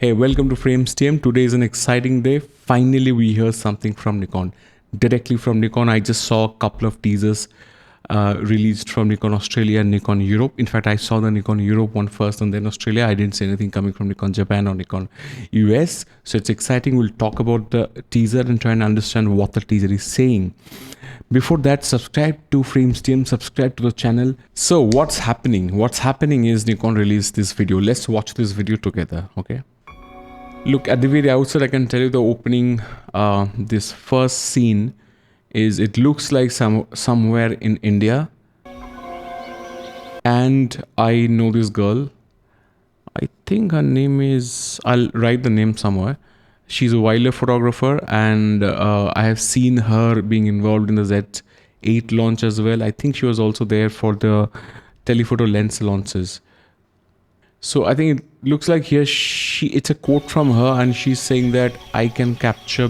Hey, welcome to Frames Team. Today is an exciting day. Finally, we hear something from Nikon. Directly from Nikon, I just saw a couple of teasers released from Nikon Australia and Nikon Europe. In fact, I saw the Nikon Europe one first and then Australia. I didn't see anything coming from Nikon Japan or Nikon US. So it's exciting. We'll talk about the teaser and try and understand what the teaser is saying. Before that, subscribe to Frames Team, subscribe to the channel. So what's happening? What's happening is Nikon released this video. Let's watch this video together, okay? Look, at the very outset, I can tell you the opening, this first scene is, it looks like somewhere in India. And I know this girl. I think her name is, I'll write the name somewhere. She's a wildlife photographer, and I have seen her being involved in the Z8 launch as well. I think she was also there for the telephoto lens launches. So I think it looks like here it's a quote from her, and she's saying that I can capture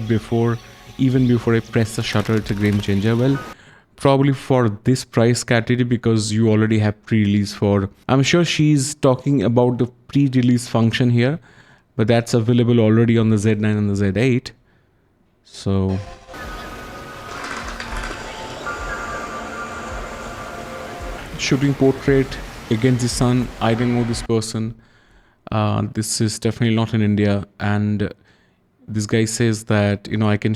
even before I press the shutter. It's a game changer. Well, probably for this price category, because you already have pre-release for, I'm sure she's talking about the pre-release function here, but that's available already on the Z9 and the Z8. So shooting portrait against the sun. I don't know this person. This is definitely not in India. And this guy says that, I can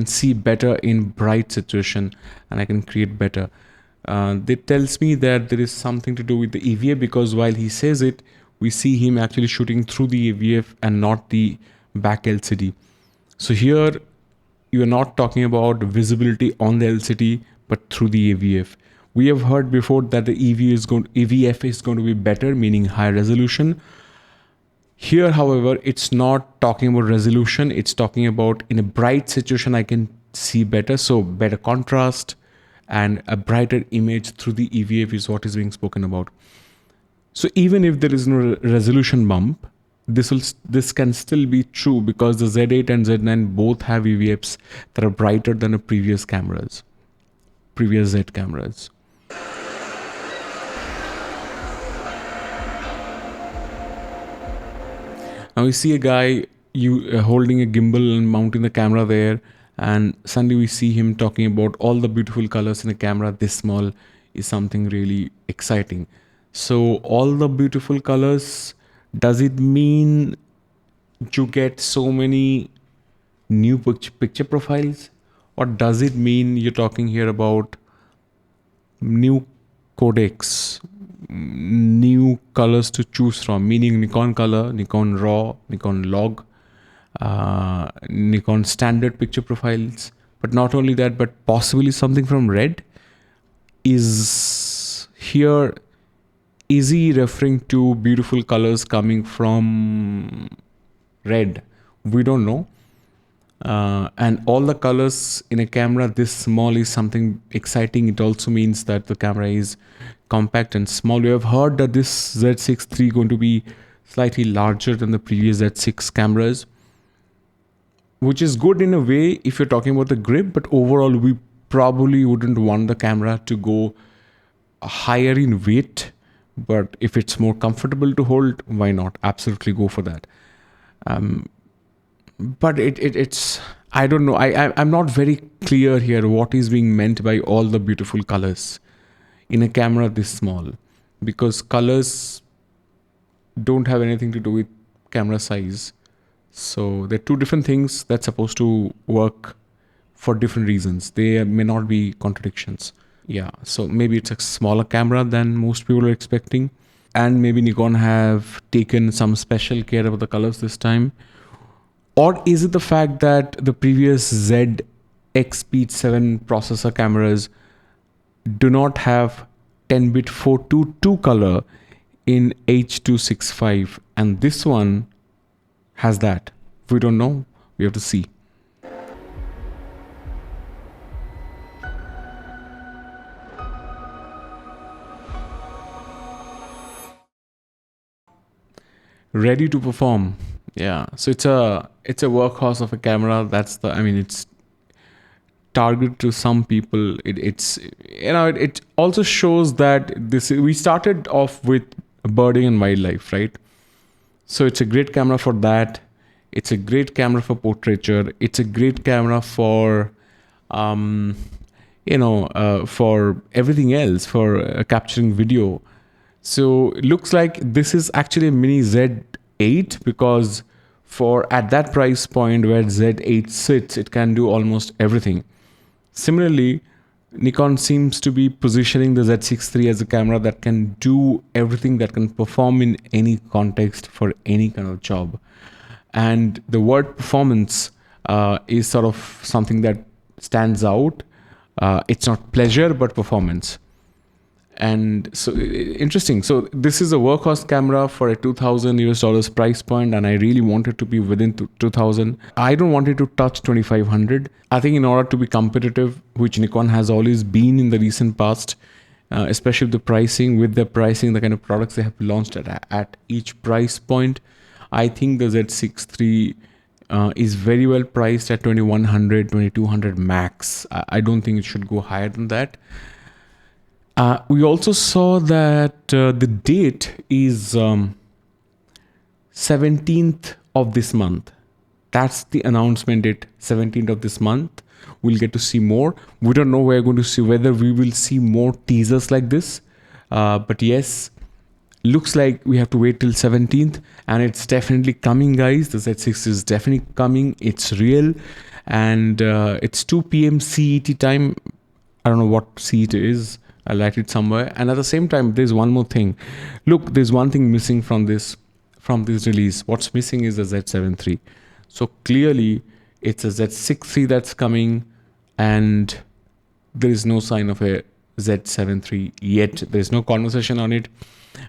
see better in bright situation, and I can create better. That tells me that there is something to do with the EVA, because while he says it, we see him actually shooting through the EVF and not the back LCD. So here you are not talking about visibility on the LCD, but through the EVF. We have heard before that the EVF is going to be better, meaning high resolution. Here, however, it's not talking about resolution. It's talking about in a bright situation, I can see better. So better contrast and a brighter image through the EVF is what is being spoken about. So even if there is no resolution bump, this can still be true, because the Z8 and Z9 both have EVFs that are brighter than the previous Z cameras. Now we see a guy holding a gimbal and mounting the camera there, and suddenly we see him talking about all the beautiful colors in a camera this small is something really exciting. So all the beautiful colors, does it mean you get so many new picture profiles, or does it mean you're talking here about new codecs, new colors to choose from, meaning Nikon color, Nikon raw, Nikon log, Nikon standard picture profiles? But not only that, but possibly something from red. Is he referring to beautiful colors coming from red? We don't know. And all the colors in a camera this small is something exciting. It also means that the camera is compact and small. We have heard that this Z6 III going to be slightly larger than the previous Z6 cameras, which is good in a way if you're talking about the grip, but overall we probably wouldn't want the camera to go higher in weight. But if it's more comfortable to hold, why not? Absolutely go for that. But it's I don't know. I'm not very clear here what is being meant by all the beautiful colors in a camera this small, because colors don't have anything to do with camera size. So they're two different things that's supposed to work for different reasons. They may not be contradictions. Yeah, so maybe it's a smaller camera than most people are expecting, and maybe Nikon have taken some special care about the colors this time. Or is it the fact that the previous ZX Speed 7 processor cameras do not have 10-bit 422 color in H.265, and this one has that? We don't know. We have to see. Ready to perform. Yeah, so it's a workhorse of a camera. It's targeted to some people. It also shows that we started off with birding and wildlife, right? So it's a great camera for that. It's a great camera for portraiture. It's a great camera for, um, for everything else, for capturing video. So it looks like this is actually a mini Z8, because for at that price point where Z8 sits, it can do almost everything. Similarly, Nikon seems to be positioning the Z6 III as a camera that can do everything, that can perform in any context for any kind of job. And the word performance is sort of something that stands out. It's not pleasure, but performance. And so interesting. So this is a workhorse camera for a $2,000 price point, and I really want it to be within 2,000. I don't want it to touch 2,500. I think in order to be competitive, which Nikon has always been in the recent past, especially with the pricing, the kind of products they have launched at each price point, I think the Z6 III is very well priced at 2,100, 2,200 max. I don't think it should go higher than that. We also saw that the date is 17th of this month. That's the announcement date, 17th of this month. We'll get to see more. We don't know whether we will see more teasers like this. But yes, looks like we have to wait till 17th, and it's definitely coming, guys. The Z6 is definitely coming. It's real, and it's 2 p.m. CET time. I don't know what CET is. I'll write it somewhere. And at the same time, there's one more thing. Look, there's one thing missing from this release. What's missing is the Z7 III. So clearly, it's a Z6 III that's coming, and there is no sign of a Z7 III yet. There's no conversation on it.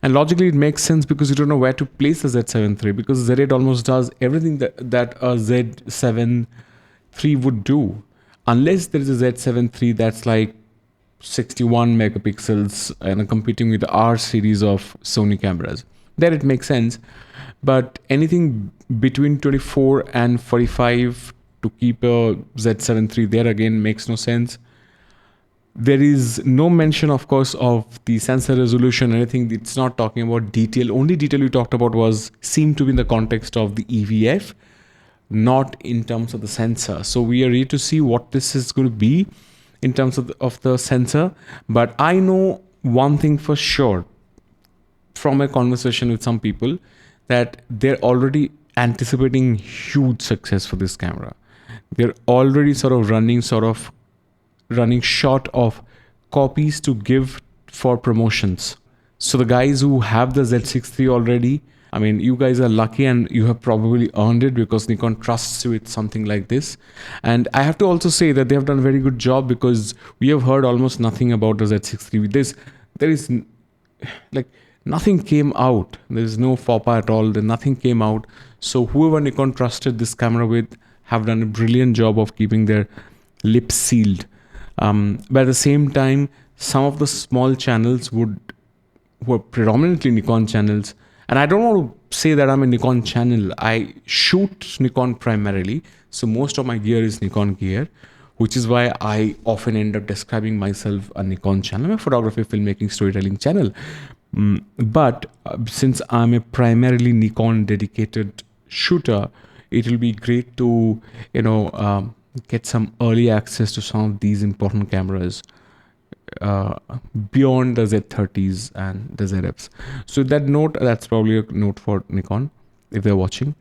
And logically, it makes sense because you don't know where to place the Z7 III, because Z8 almost does everything that a Z7 III would do. Unless there is a Z7 III that's like 61 megapixels and competing with the R series of Sony cameras. There it makes sense. But anything between 24 and 45 to keep a Z7 III there again makes no sense. There is no mention, of course, of the sensor resolution, anything. It's not talking about detail. Only detail we talked about seemed to be in the context of the EVF, not in terms of the sensor. So we are ready to see what this is going to be in terms of the sensor. But I know one thing for sure from a conversation with some people, that they're already anticipating huge success for this camera. They're already running short of copies to give for promotions. So the guys who have the Z6 III already, I mean, you guys are lucky, and you have probably earned it because Nikon trusts you with something like this. And I have to also say that they have done a very good job, because we have heard almost nothing about the Z6 III. There is like nothing came out. There's no faux pas at all. Nothing came out. So whoever Nikon trusted this camera with have done a brilliant job of keeping their lips sealed. But at the same time, some of the small channels who are predominantly Nikon channels, and I don't want to say that I'm a Nikon channel. I shoot Nikon primarily. So most of my gear is Nikon gear, which is why I often end up describing myself a Nikon channel, a photography, filmmaking, storytelling channel. But since I'm a primarily Nikon dedicated shooter, it will be great to, get some early access to some of these important cameras beyond the Z30s and the ZFs. So that note, that's probably a note for Nikon if they're watching.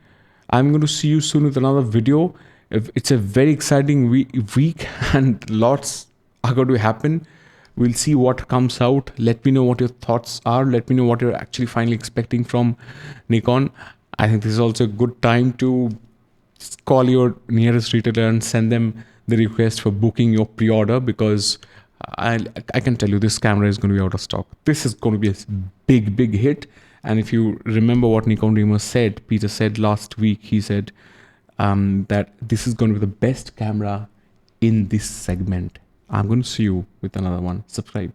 I'm going to see you soon with another video. It's a very exciting week and lots are going to happen. We'll see what comes out. Let me know what your thoughts are. Let me know what you're actually finally expecting from Nikon. I think this is also a good time to call your nearest retailer and send them the request for booking your pre-order, because I can tell you this camera is going to be out of stock. This is going to be a big hit. And if you remember what Nikon Dreamer said, Peter said last week, he said that this is going to be the best camera in this segment. I'm going to see you with another one. Subscribe.